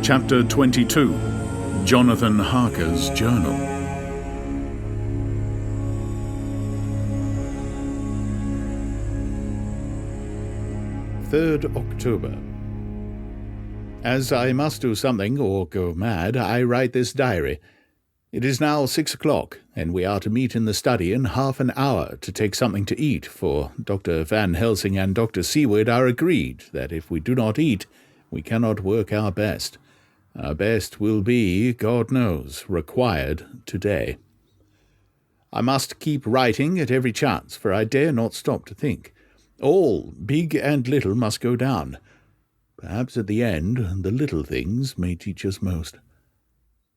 Chapter 22. Jonathan Harker's Journal. October. As I must do something or go mad, I write this diary. It is now 6 o'clock, and we are to meet in the study in half an hour to take something to eat, for Dr. Van Helsing and Dr. Seward are agreed that if we do not eat, we cannot work our best. Our best will be, God knows, required today. I must keep writing at every chance, for I dare not stop to think. All, big and little, must go down. Perhaps at the end, the little things may teach us most.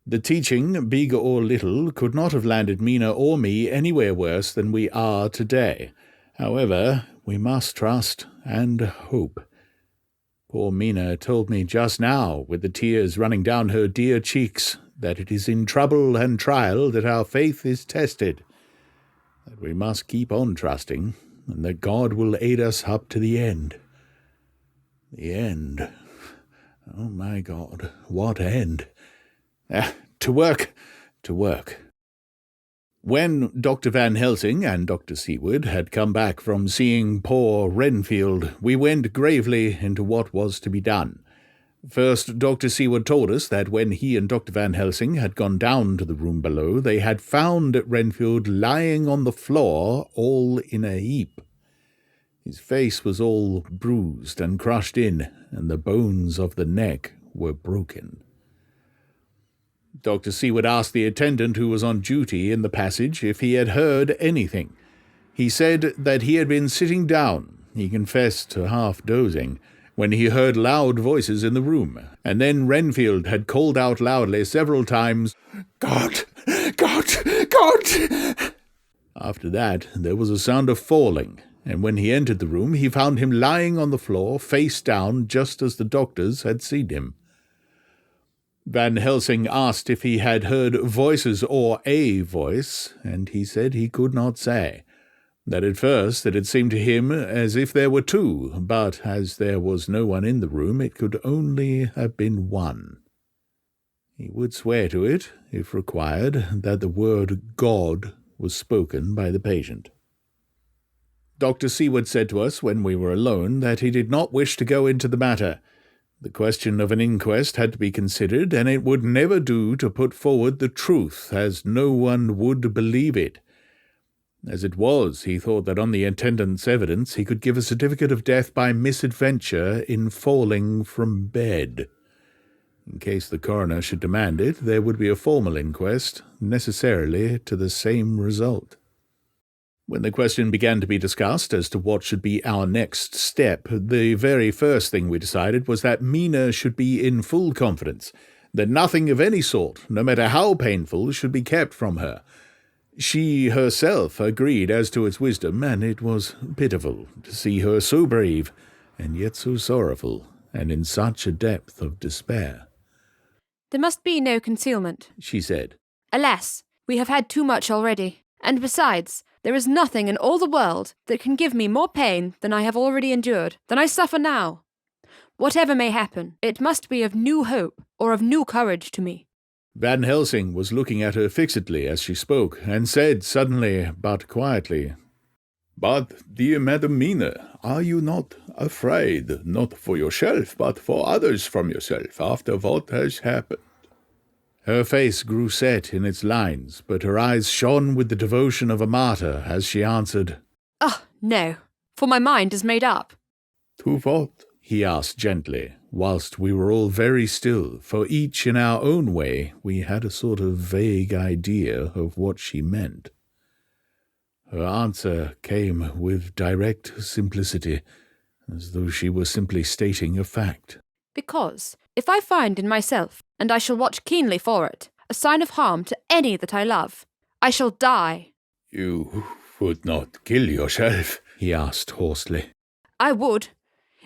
The teaching, big or little, could not have landed Mina or me anywhere worse than we are today. However, we must trust and hope. Poor Mina told me just now, with the tears running down her dear cheeks, that it is in trouble and trial that our faith is tested, that we must keep on trusting, and that God will aid us up to the end. The end. Oh, my God, what end? To work, to work. When Dr. Van Helsing and Dr. Seward had come back from seeing poor Renfield, we went gravely into what was to be done. First, Dr. Seward told us that when he and Dr. Van Helsing had gone down to the room below, they had found Renfield lying on the floor, all in a heap. His face was all bruised and crushed in, and the bones of the neck were broken. Dr. Seward asked the attendant who was on duty in the passage if he had heard anything. He said that he had been sitting down, he confessed to half-dozing, when he heard loud voices in the room, and then Renfield had called out loudly several times, "God! God! God!" After that there was a sound of falling, and when he entered the room he found him lying on the floor, face down, just as the doctors had seen him. Van Helsing asked if he had heard voices or a voice, and he said he could not say. That at first it had seemed to him as if there were two, but as there was no one in the room, it could only have been one. He would swear to it, if required, that the word God was spoken by the patient. Dr. Seward said to us when we were alone that he did not wish to go into the matter. The question of an inquest had to be considered, and it would never do to put forward the truth, as no one would believe it. As it was, he thought that on the attendant's evidence he could give a certificate of death by misadventure in falling from bed. In case the coroner should demand it, there would be a formal inquest, necessarily to the same result. When the question began to be discussed as to what should be our next step, the very first thing we decided was that Mina should be in full confidence, that nothing of any sort, no matter how painful, should be kept from her. She herself agreed as to its wisdom, and it was pitiful to see her so brave, and yet so sorrowful, and in such a depth of despair. "There must be no concealment," she said. "Alas, we have had too much already. And besides, there is nothing in all the world that can give me more pain than I have already endured, than I suffer now. Whatever may happen, it must be of new hope or of new courage to me." Van Helsing was looking at her fixedly as she spoke, and said suddenly, but quietly, "But, dear Madam Mina, are you not afraid, not for yourself, but for others from yourself, after what has happened?" Her face grew set in its lines, but her eyes shone with the devotion of a martyr as she answered, No, for my mind is made up." "To what?" he asked gently, whilst we were all very still, for each in our own way we had a sort of vague idea of what she meant. Her answer came with direct simplicity, as though she were simply stating a fact. "Because if I find in myself, and I shall watch keenly for it, a sign of harm to any that I love, I shall die." "You would not kill yourself?" he asked hoarsely. "I would,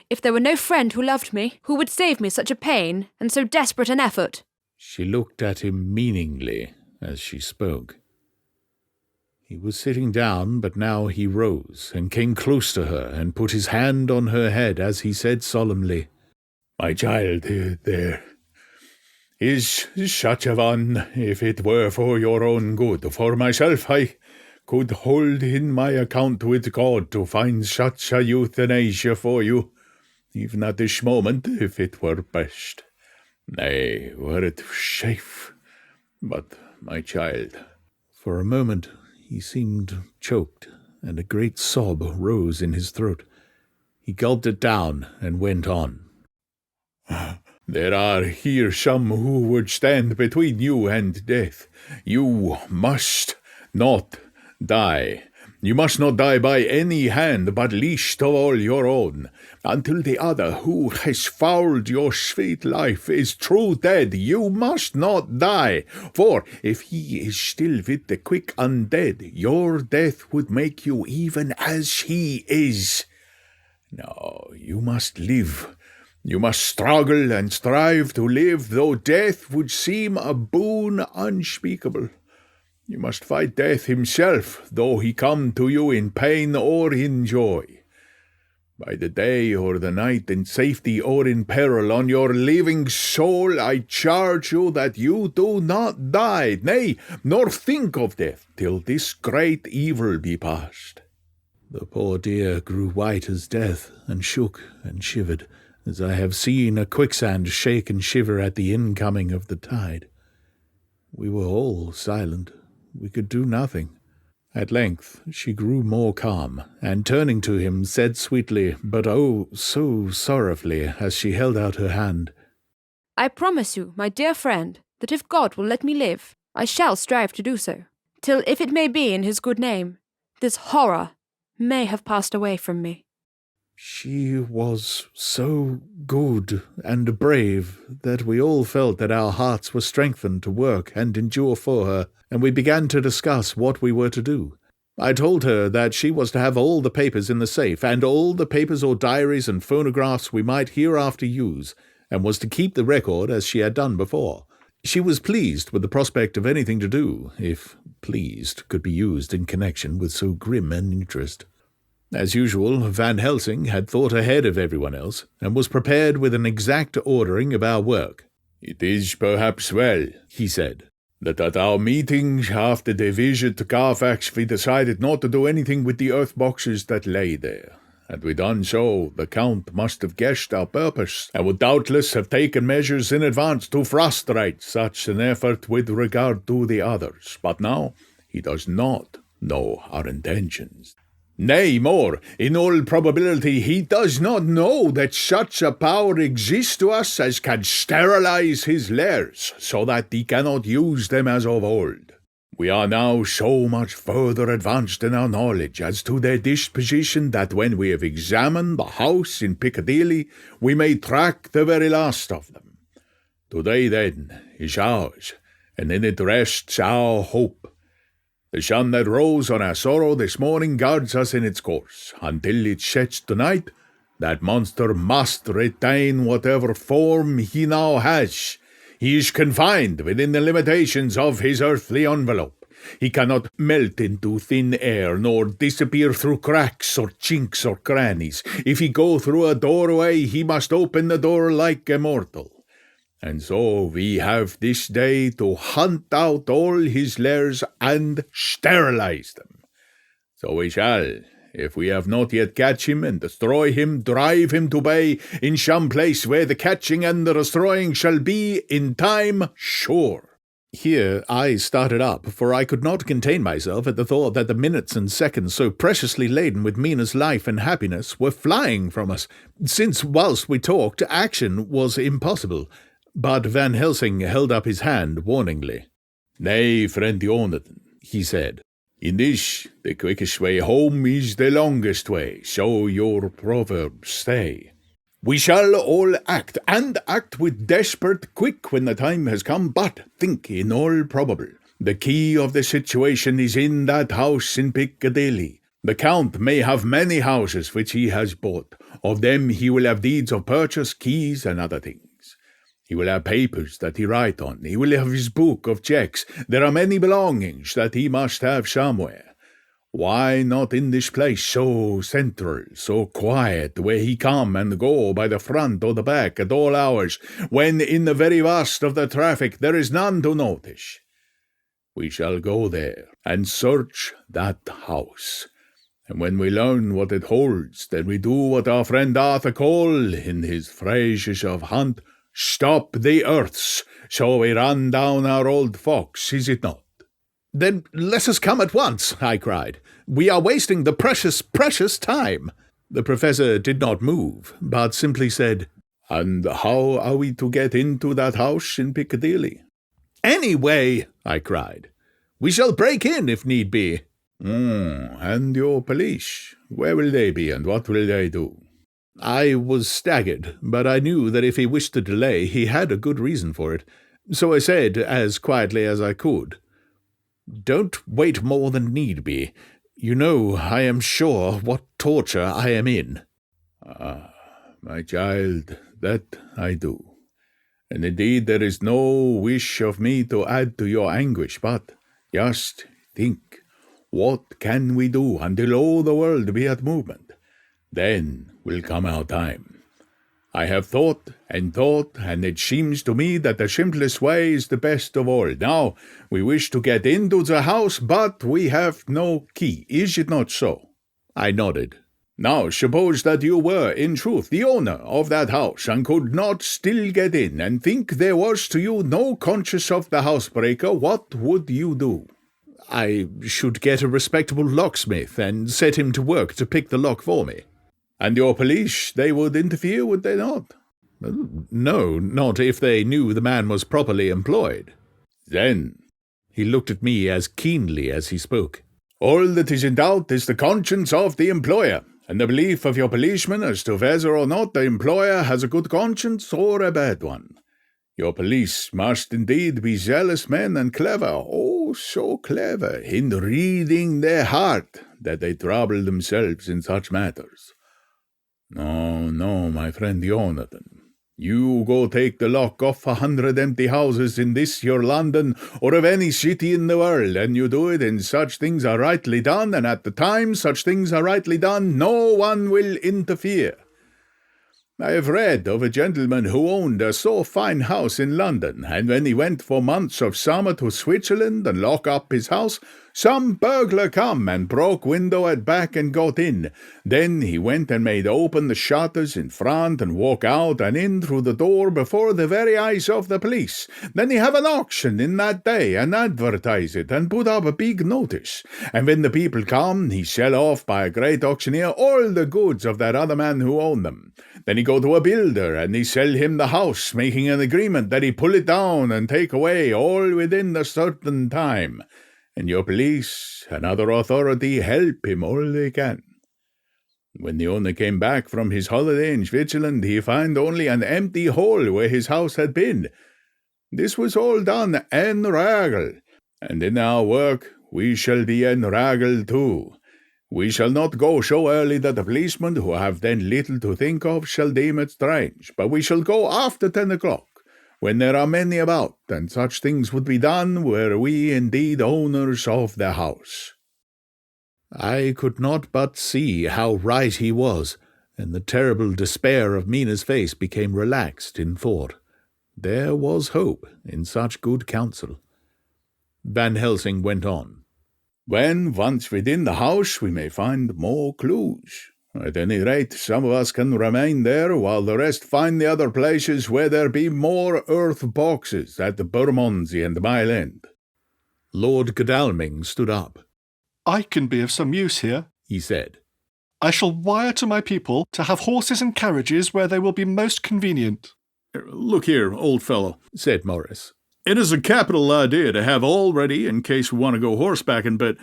if there were no friend who loved me, who would save me such a pain and so desperate an effort." She looked at him meaningly as she spoke. He was sitting down, but now he rose and came close to her and put his hand on her head as he said solemnly, "My child, there is such a one, if it were for your own good. For myself, I could hold in my account with God to find such a euthanasia for you, even at this moment, if it were best. Nay, were it safe. But, my child—" For a moment he seemed choked, and a great sob rose in his throat. He gulped it down and went on. "There are here some who would stand between you and death. You must not die. You must not die by any hand, but least of all your own, until the other who has fouled your sweet life is true dead. You must not die, for if he is still with the quick undead, your death would make you even as he is. No, you must live. You must struggle and strive to live, though death would seem a boon unspeakable. You must fight death himself, though he come to you in pain or in joy. By the day or the night, in safety or in peril, on your living soul I charge you that you do not die, nay, nor think of death, till this great evil be past." The poor dear grew white as death, and shook and shivered, as I have seen a quicksand shake and shiver at the incoming of the tide. We were all silent. We could do nothing. At length she grew more calm, and turning to him said sweetly, but oh, so sorrowfully, as she held out her hand, "I promise you, my dear friend, that if God will let me live, I shall strive to do so, till, if it may be in his good name, this horror may have passed away from me." She was so good and brave that we all felt that our hearts were strengthened to work and endure for her, and we began to discuss what we were to do. I told her that she was to have all the papers in the safe, and all the papers or diaries and phonographs we might hereafter use, and was to keep the record as she had done before. She was pleased with the prospect of anything to do, if pleased could be used in connection with so grim an interest. As usual, Van Helsing had thought ahead of everyone else, and was prepared with an exact ordering of our work. "It is perhaps well," he said, "that at our meeting after the visit to Carfax we decided not to do anything with the earth boxes that lay there. Had we done so, the Count must have guessed our purpose, and would doubtless have taken measures in advance to frustrate such an effort with regard to the others. But now he does not know our intentions. Nay, more, in all probability he does not know that such a power exists to us as can sterilize his lairs, so that he cannot use them as of old. We are now so much further advanced in our knowledge as to their disposition that when we have examined the house in Piccadilly, we may track the very last of them. Today, then, is ours, and in it rests our hope. The sun that rose on our sorrow this morning guards us in its course. Until it sets tonight, that monster must retain whatever form he now has. He is confined within the limitations of his earthly envelope. He cannot melt into thin air, nor disappear through cracks or chinks or crannies. If he go through a doorway, he must open the door like a mortal. And so we have this day to hunt out all his lairs and sterilize them. So we shall, if we have not yet catch him and destroy him, drive him to bay in some place where the catching and the destroying shall be in time sure." Here I started up, for I could not contain myself at the thought that the minutes and seconds so preciously laden with Mina's life and happiness were flying from us, since whilst we talked, action was impossible. But Van Helsing held up his hand warningly. "Nay, friend Jonathan," he said, "in this, the quickest way home is the longest way, so your proverbs say. We shall all act, and act with desperate quick when the time has come, but think in all probable. The key of the situation is in that house in Piccadilly. The Count may have many houses which he has bought. Of them he will have deeds of purchase, keys, and other things. He will have papers that he write on. He will have his book of checks. There are many belongings that he must have somewhere. Why not in this place so central, so quiet, where he come and go by the front or the back at all hours, when in the very vast of the traffic there is none to notice? We shall go there and search that house, and when we learn what it holds, then we do what our friend Arthur call, in his phrases of hunt, stop the earths, so we run down our old fox, is it not? Then let us come at once, I cried. We are wasting the precious, precious time. The professor did not move, but simply said, And how are we to get into that house in Piccadilly? Anyway, I cried. We shall break in if need be. And your police, where will they be and what will they do? I was staggered, but I knew that if he wished to delay, he had a good reason for it. So I said, as quietly as I could, Don't wait more than need be. You know, I am sure, what torture I am in. Ah, my child, that I do. And indeed there is no wish of me to add to your anguish, but just think, what can we do until all the world be at movement? Then will come our time. I have thought, and it seems to me that the simplest way is the best of all. Now, we wish to get into the house, but we have no key. Is it not so? I nodded. Now, suppose that you were, in truth, the owner of that house, and could not still get in, and think there was to you no conscience of the housebreaker, what would you do? I should get a respectable locksmith, and set him to work to pick the lock for me. And your police, they would interfere, would they not? No, not if they knew the man was properly employed. Then, he looked at me as keenly as he spoke, all that is in doubt is the conscience of the employer, and the belief of your policeman as to whether or not the employer has a good conscience or a bad one. Your police must indeed be zealous men and clever, oh, so clever, in reading their heart, that they trouble themselves in such matters. No, my friend Jonathan. You go take the lock off 100 empty houses in this your London, or of any city in the world, and you do it, and such things are rightly done, and at the time such things are rightly done, no one will interfere. I have read of a gentleman who owned a so fine house in London, and when he went for months of summer to Switzerland and lock up his house, some burglar come and broke window at back and got in. Then he went and made open the shutters in front and walk out and in through the door before the very eyes of the police. Then he have an auction in that day and advertise it and put up a big notice. And when the people come, he sell off by a great auctioneer all the goods of that other man who owned them. Then he go to a builder and he sell him the house, making an agreement that he pull it down and take away all within a certain time. And your police and other authority help him all they can. When the owner came back from his holiday in Switzerland, he found only an empty hole where his house had been. This was all done en règle, and in our work we shall be en règle too. We shall not go so early that the policemen, who have then little to think of, shall deem it strange, but we shall go after 10 o'clock, when there are many about, and such things would be done were we indeed owners of the house. I could not but see how right he was, and the terrible despair of Mina's face became relaxed in thought. There was hope in such good counsel. Van Helsing went on. When once within the house we may find more clues. At any rate, some of us can remain there, while the rest find the other places where there be more earth boxes at the Bermondsey and Mile End. Lord Godalming stood up. I can be of some use here, he said. I shall wire to my people to have horses and carriages where they will be most convenient. Look here, old fellow, said Morris. It is a capital idea to have all ready in case we want to go horsebacking, but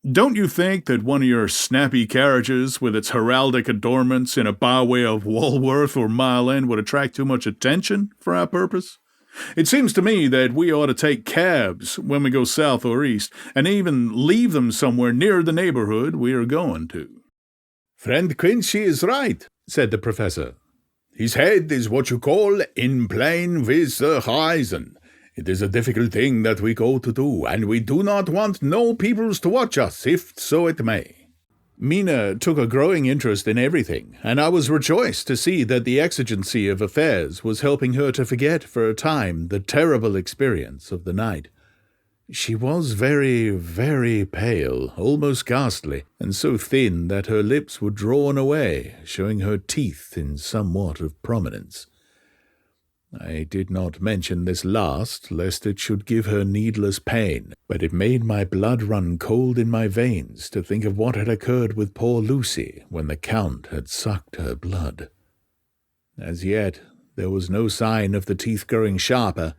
don't you think that one of your snappy carriages with its heraldic adornments in a byway of Walworth or Mile End would attract too much attention for our purpose? It seems to me that we ought to take cabs when we go south or east, and even leave them somewhere near the neighborhood we are going to. Friend Quincy is right, said the professor. His head is what you call in plane with the horizon. It is a difficult thing that we go to do, and we do not want no peoples to watch us, if so it may." Mina took a growing interest in everything, and I was rejoiced to see that the exigency of affairs was helping her to forget for a time the terrible experience of the night. She was very, very pale, almost ghastly, and so thin that her lips were drawn away, showing her teeth in somewhat of prominence. I did not mention this last, lest it should give her needless pain, but it made my blood run cold in my veins to think of what had occurred with poor Lucy when the Count had sucked her blood. As yet, there was no sign of the teeth growing sharper,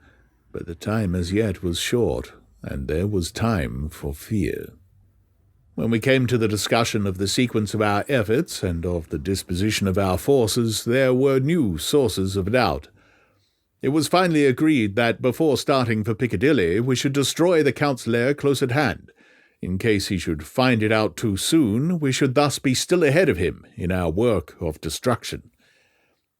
but the time as yet was short, and there was time for fear. When we came to the discussion of the sequence of our efforts and of the disposition of our forces, there were new sources of doubt. It was finally agreed that before starting for Piccadilly we should destroy the Count's lair close at hand. In case he should find it out too soon, we should thus be still ahead of him in our work of destruction.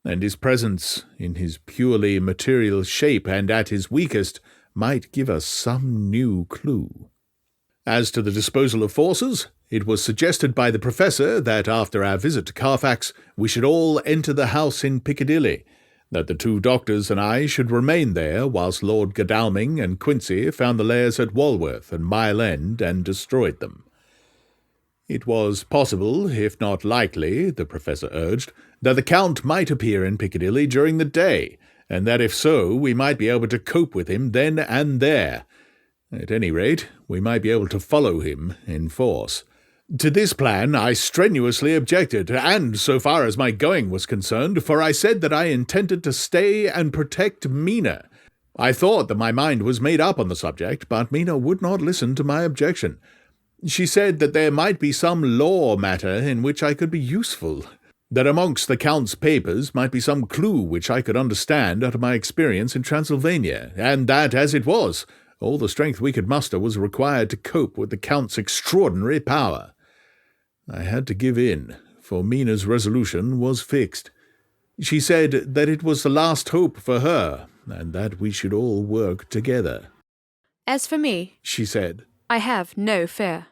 And his presence, in his purely material shape and at his weakest, might give us some new clue. As to the disposal of forces, it was suggested by the Professor that after our visit to Carfax we should all enter the house in Piccadilly, that the 2 doctors and I should remain there whilst Lord Godalming and Quincy found the lairs at Walworth and Mile End and destroyed them. It was possible, if not likely, the Professor urged, that the Count might appear in Piccadilly during the day, and that if so, we might be able to cope with him then and there. At any rate, we might be able to follow him in force. To this plan I strenuously objected, and so far as my going was concerned, for I said that I intended to stay and protect Mina. I thought that my mind was made up on the subject, but Mina would not listen to my objection. She said that there might be some law matter in which I could be useful, that amongst the Count's papers might be some clue which I could understand out of my experience in Transylvania, and that, as it was, all the strength we could muster was required to cope with the Count's extraordinary power. I had to give in, for Mina's resolution was fixed. She said that it was the last hope for her, and that we should all work together. "As for me," she said, "I have no fear.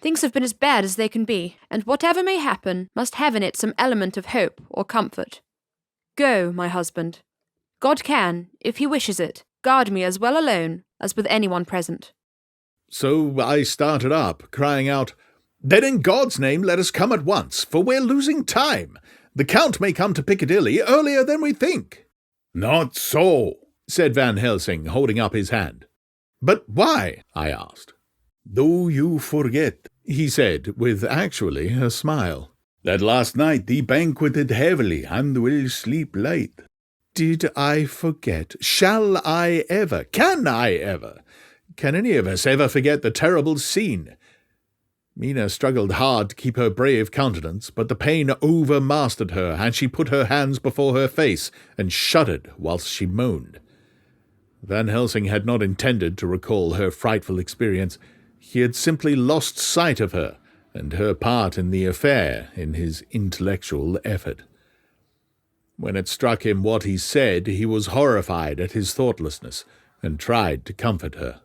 Things have been as bad as they can be, and whatever may happen must have in it some element of hope or comfort. Go, my husband. God can, if he wishes it, guard me as well alone as with anyone present." So I started up, crying out, "Then in God's name let us come at once, for we're losing time. The Count may come to Piccadilly earlier than we think." "Not so," said Van Helsing, holding up his hand. "But why?" I asked. "Do you forget," he said, with actually a smile, "that last night he banqueted heavily and will sleep light?" Did I forget? Shall I ever? Can I ever? Can any of us ever forget the terrible scene? Mina struggled hard to keep her brave countenance, but the pain overmastered her, and she put her hands before her face and shuddered whilst she moaned. Van Helsing had not intended to recall her frightful experience. He had simply lost sight of her and her part in the affair in his intellectual effort. When it struck him what he said, he was horrified at his thoughtlessness and tried to comfort her.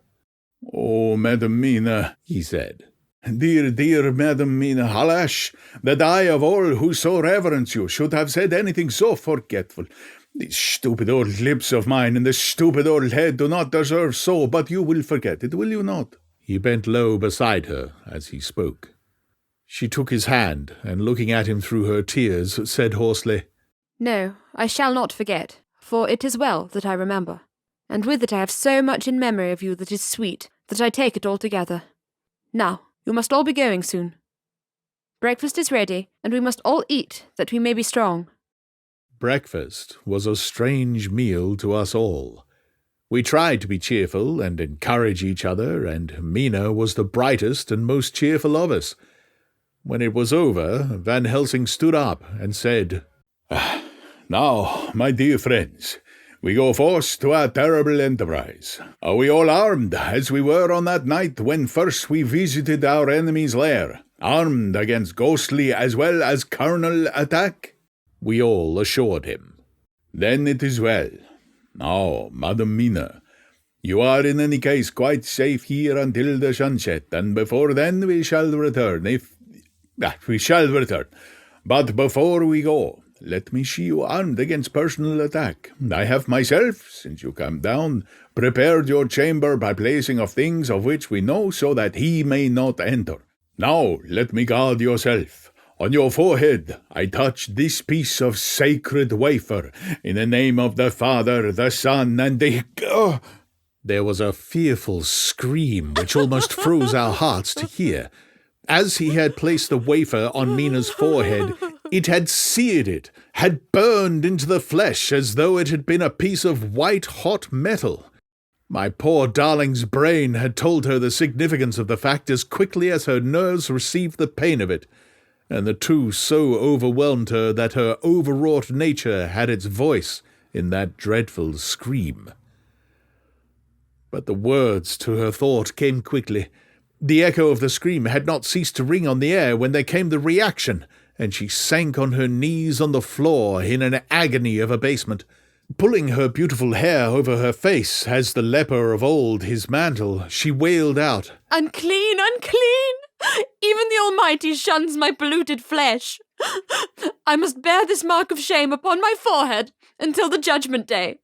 "Oh, Madam Mina," he said. "Dear, dear Madam Mina, alas, that I of all who so reverence you should have said anything so forgetful. These stupid old lips of mine and this stupid old head do not deserve so, but you will forget it, will you not?" He bent low beside her as he spoke. She took his hand, and looking at him through her tears, said hoarsely, "No, I shall not forget, for it is well that I remember. And with it I have so much in memory of you that is sweet, that I take it altogether. Now, you must all be going soon. Breakfast is ready, and we must all eat, that we may be strong." Breakfast was a strange meal to us all. We tried to be cheerful and encourage each other, and Mina was the brightest and most cheerful of us. When it was over, Van Helsing stood up and said, "Now, my dear friends, we go forth to our terrible enterprise. Are we all armed, as we were on that night when first we visited our enemy's lair, armed against ghostly as well as carnal attack?" We all assured him. "Then it is well. Now, Madam Mina, You are in any case quite safe here until the sunset, and before then we shall return, we shall return. But before we go, let me see you armed against personal attack. I have myself, since you come down, prepared your chamber by placing of things of which we know, so that he may not enter. Now let me guard yourself. On your forehead I touch this piece of sacred wafer, in the name of the Father, the Son, and the... There was a fearful scream which almost froze our hearts to hear. As he had placed the wafer on Mina's forehead, it had seared it, had burned into the flesh as though it had been a piece of white-hot metal. My poor darling's brain had told her the significance of the fact as quickly as her nerves received the pain of it, and the two so overwhelmed her that her overwrought nature had its voice in that dreadful scream. But the words to her thought came quickly. The echo of the scream had not ceased to ring on the air when there came the reaction, and she sank on her knees on the floor in an agony of abasement. Pulling her beautiful hair over her face, as the leper of old his mantle, she wailed out, "Unclean, unclean! Even the Almighty shuns my polluted flesh. I must bear this mark of shame upon my forehead until the judgment day."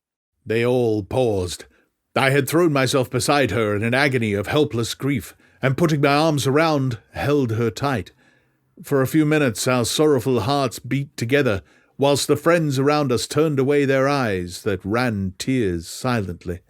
They all paused. I had thrown myself beside her in an agony of helpless grief, and putting my arms around, held her tight. For a few minutes our sorrowful hearts beat together, whilst the friends around us turned away their eyes that ran tears silently.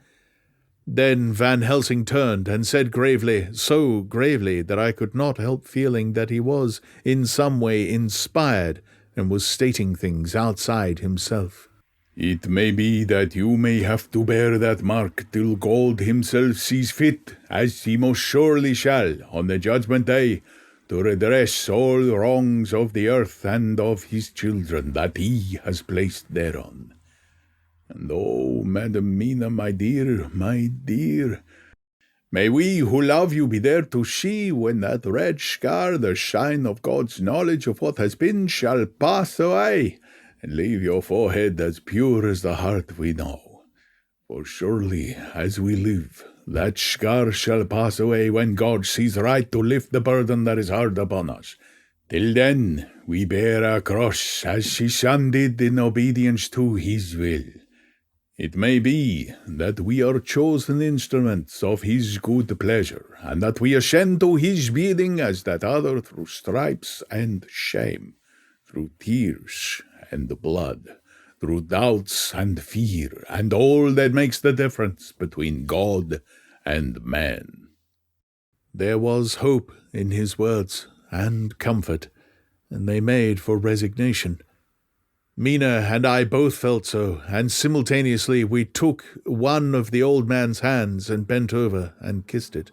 Then Van Helsing turned and said gravely, so gravely that I could not help feeling that he was in some way inspired and was stating things outside himself. "It may be that you may have to bear that mark till God himself sees fit, as he most surely shall, on the judgment day, to redress all wrongs of the earth and of his children that he has placed thereon. And oh, Madam Mina, my dear, may we who love you be there to see when that red scar, the sign of God's knowledge of what has been, shall pass away, and leave your forehead as pure as the heart we know. For surely, as we live, that scar shall pass away when God sees right to lift the burden that is hard upon us. Till then, we bear our cross as his Son did in obedience to his will. It may be that we are chosen instruments of his good pleasure, and that we ascend to his bidding as that other through stripes and shame, through tears and blood, through doubts and fear, and all that makes the difference between God and man." There was hope in his words, and comfort, and they made for resignation. Mina and I both felt so, and simultaneously we took one of the old man's hands and bent over and kissed it.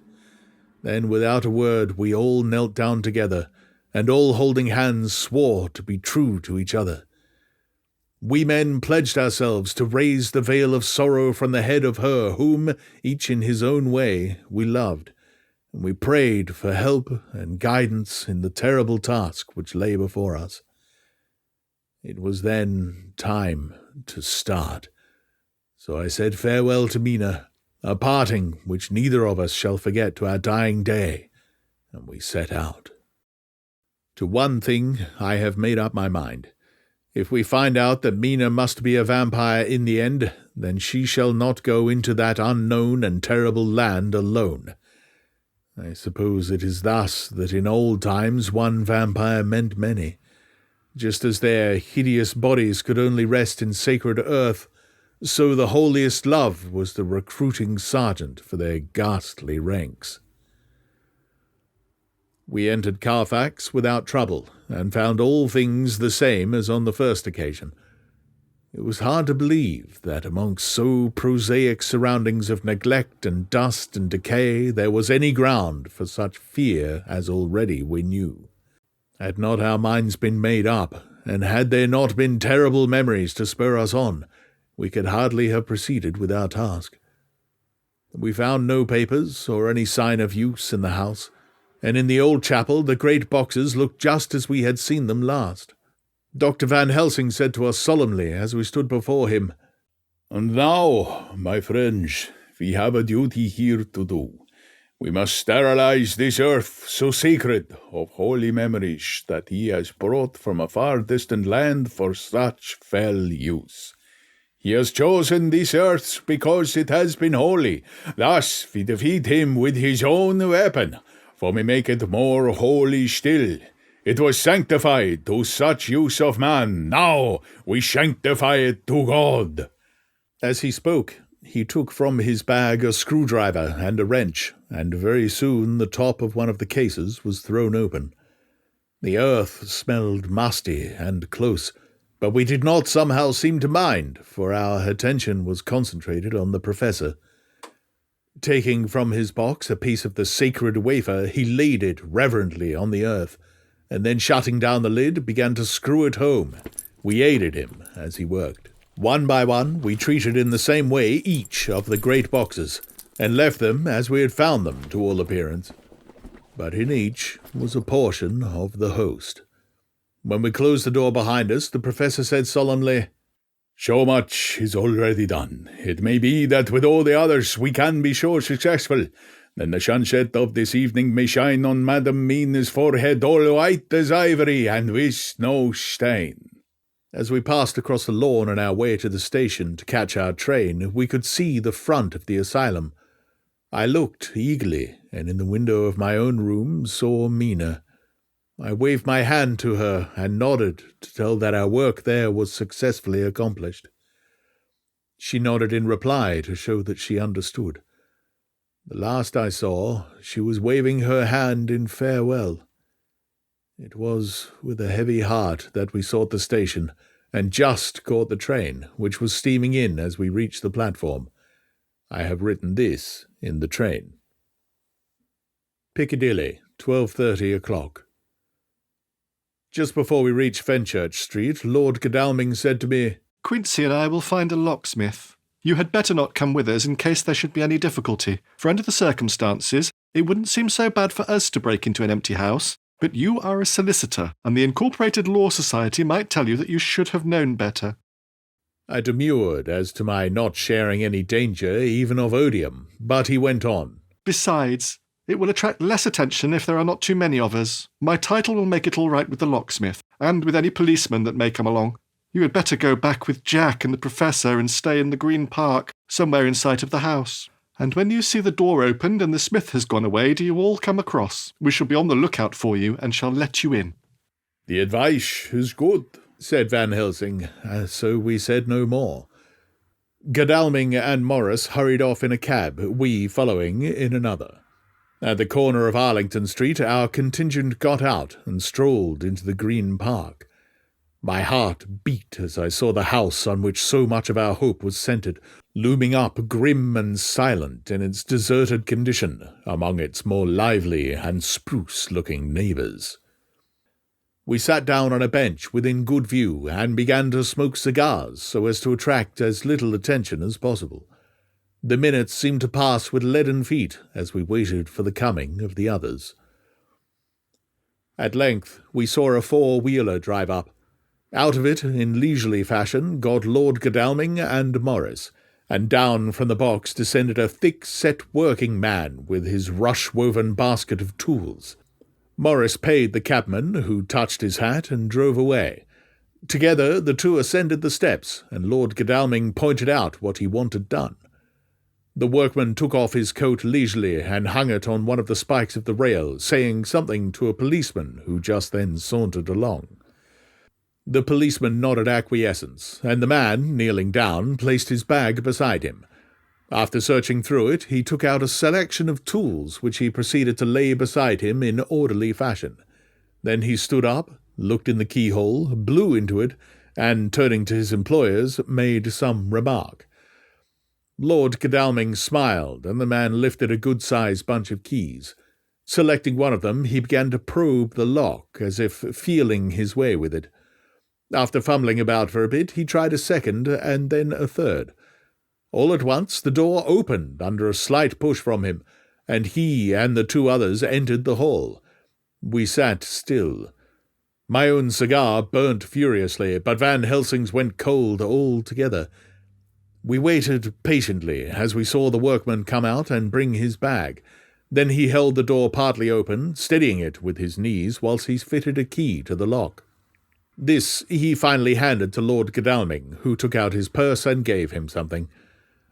Then, without a word, we all knelt down together, and all holding hands swore to be true to each other. We men pledged ourselves to raise the veil of sorrow from the head of her whom, each in his own way, we loved, and we prayed for help and guidance in the terrible task which lay before us. It was then time to start, so I said farewell to Mina, a parting which neither of us shall forget to our dying day, and we set out. To one thing I have made up my mind. If we find out that Mina must be a vampire in the end, then she shall not go into that unknown and terrible land alone. I suppose it is thus that in old times one vampire meant many. Just as their hideous bodies could only rest in sacred earth, so the holiest love was the recruiting sergeant for their ghastly ranks. We entered Carfax without trouble, and found all things the same as on the first occasion. It was hard to believe that amongst so prosaic surroundings of neglect and dust and decay there was any ground for such fear as already we knew. Had not our minds been made up, and had there not been terrible memories to spur us on, we could hardly have proceeded with our task. We found no papers or any sign of use in the house, and in the old chapel the great boxes looked just as we had seen them last. Dr. Van Helsing said to us solemnly as we stood before him, "And now, my friends, we have a duty here to do. We must sterilize this earth so sacred of holy memories that he has brought from a far distant land for such fell use. He has chosen this earth because it has been holy. Thus we defeat him with his own weapon, for we make it more holy still. It was sanctified to such use of man. Now we sanctify it to God." As he spoke, he took from his bag a screwdriver and a wrench, and very soon the top of one of the cases was thrown open. The earth smelled musty and close, but we did not somehow seem to mind, for our attention was concentrated on the professor. Taking from his box a piece of the sacred wafer, he laid it reverently on the earth, and then shutting down the lid, began to screw it home. We aided him as he worked. One by one, we treated in the same way each of the great boxes, and left them as we had found them, to all appearance. But in each was a portion of the host. When we closed the door behind us, the professor said solemnly, "So much is already done. It may be that with all the others we can be sure successful. Then the sunset of this evening may shine on Madam Mina's forehead all white as ivory and with no stain." As we passed across the lawn on our way to the station to catch our train, we could see the front of the asylum. I looked eagerly, and in the window of my own room saw Mina. I waved my hand to her and nodded to tell that our work there was successfully accomplished. She nodded in reply to show that she understood. The last I saw, she was waving her hand in farewell. It was with a heavy heart that we sought the station, and just caught the train, which was steaming in as we reached the platform. I have written this in the train. Piccadilly, 12:30 o'clock. Just before we reached Fenchurch Street, Lord Godalming said to me, "Quincy and I will find a locksmith. You had better not come with us in case there should be any difficulty, for under the circumstances, it wouldn't seem so bad for us to break into an empty house. But you are a solicitor, and the Incorporated Law Society might tell you that you should have known better." I demurred as to my not sharing any danger even of odium, but he went on. "Besides, it will attract less attention if there are not too many of us. My title will make it all right with the locksmith, and with any policeman that may come along. You had better go back with Jack and the Professor and stay in the Green Park, somewhere in sight of the house. And when you see the door opened and the smith has gone away, do you all come across. We shall be on the lookout for you and shall let you in." "The advice is good," said Van Helsing, so we said no more. Godalming and Morris hurried off in a cab, we following in another. At the corner of Arlington Street, our contingent got out and strolled into the Green Park. My heart beat as I saw the house on which so much of our hope was centred, looming up grim and silent in its deserted condition among its more lively and spruce-looking neighbours. We sat down on a bench within good view and began to smoke cigars so as to attract as little attention as possible. The minutes seemed to pass with leaden feet as we waited for the coming of the others. At length we saw a four-wheeler drive up. Out of it, in leisurely fashion, got Lord Godalming and Morris, and down from the box descended a thick-set working man with his rush-woven basket of tools. Morris paid the cabman, who touched his hat, and drove away. Together the two ascended the steps, and Lord Godalming pointed out what he wanted done. The workman took off his coat leisurely and hung it on one of the spikes of the rail, saying something to a policeman who just then sauntered along. The policeman nodded acquiescence, and the man, kneeling down, placed his bag beside him. After searching through it, he took out a selection of tools which he proceeded to lay beside him in orderly fashion. Then he stood up, looked in the keyhole, blew into it, and, turning to his employers, made some remark. Lord Godalming smiled, and the man lifted a good-sized bunch of keys. Selecting one of them, he began to probe the lock, as if feeling his way with it. After fumbling about for a bit, he tried a second, and then a third. All at once the door opened under a slight push from him, and he and the two others entered the hall. We sat still. My own cigar burnt furiously, but Van Helsing's went cold altogether. We waited patiently as we saw the workman come out and bring his bag. Then he held the door partly open, steadying it with his knees whilst he fitted a key to the lock. This he finally handed to Lord Godalming, who took out his purse and gave him something.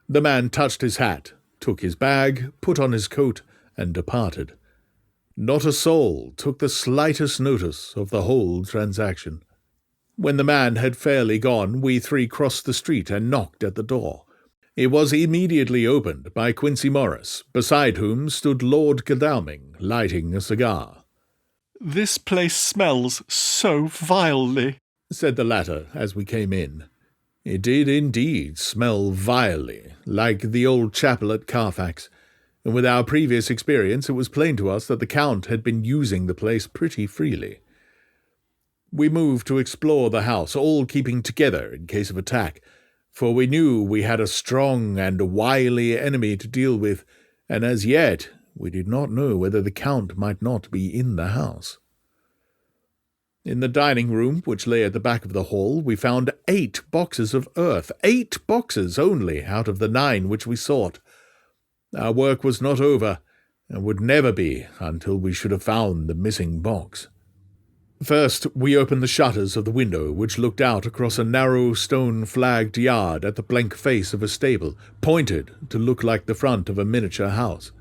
The man touched his hat, took his bag, put on his coat, and departed. Not a soul took the slightest notice of the whole transaction. When the man had fairly gone, we three crossed the street and knocked at the door. It was immediately opened by Quincy Morris, beside whom stood Lord Godalming, lighting a cigar. "This place smells so vilely," said the latter as we came in. It did indeed smell vilely, like the old chapel at Carfax, and with our previous experience it was plain to us that the Count had been using the place pretty freely. We moved to explore the house, all keeping together in case of attack, for we knew we had a strong and wily enemy to deal with, and as yet we did not know whether the Count might not be in the house. In the dining room, which lay at the back of the hall, we found 8 boxes of earth, 8 boxes only out of the 9 which we sought. Our work was not over, and would never be until we should have found the missing box. First, we opened the shutters of the window, which looked out across a narrow stone-flagged yard at the blank face of a stable, pointed to look like the front of a miniature house.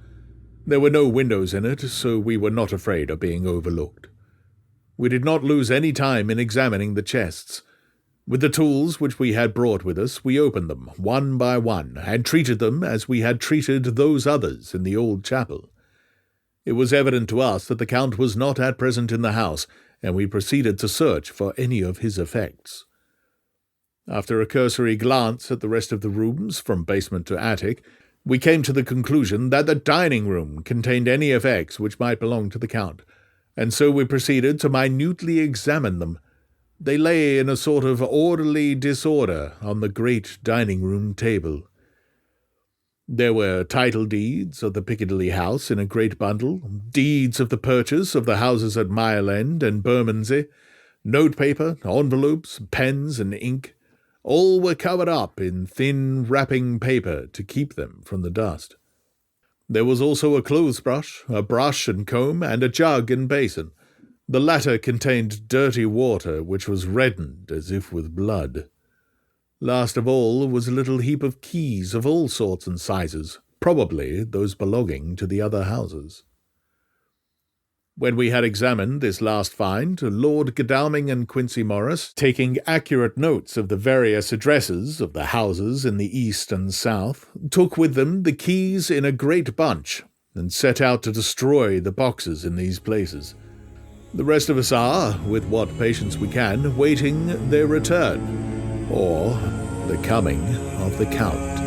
There were no windows in it, so we were not afraid of being overlooked. We did not lose any time in examining the chests. With the tools which we had brought with us, we opened them, one by one, and treated them as we had treated those others in the old chapel. It was evident to us that the Count was not at present in the house, and we proceeded to search for any of his effects. After a cursory glance at the rest of the rooms, from basement to attic, we came to the conclusion that the dining room contained any effects which might belong to the Count, and so we proceeded to minutely examine them. They lay in a sort of orderly disorder on the great dining-room table. There were title deeds of the Piccadilly house in a great bundle, deeds of the purchase of the houses at Mile End and Bermondsey, notepaper, envelopes, pens, and ink. All were covered up in thin wrapping paper to keep them from the dust. There was also a clothes-brush, a brush and comb, and a jug and basin. The latter contained dirty water which was reddened as if with blood. Last of all was a little heap of keys of all sorts and sizes, probably those belonging to the other houses. When we had examined this last find, Lord Godalming and Quincy Morris, taking accurate notes of the various addresses of the houses in the east and south, took with them the keys in a great bunch, and set out to destroy the boxes in these places. The rest of us are, with what patience we can, waiting their return, or the coming of the Count.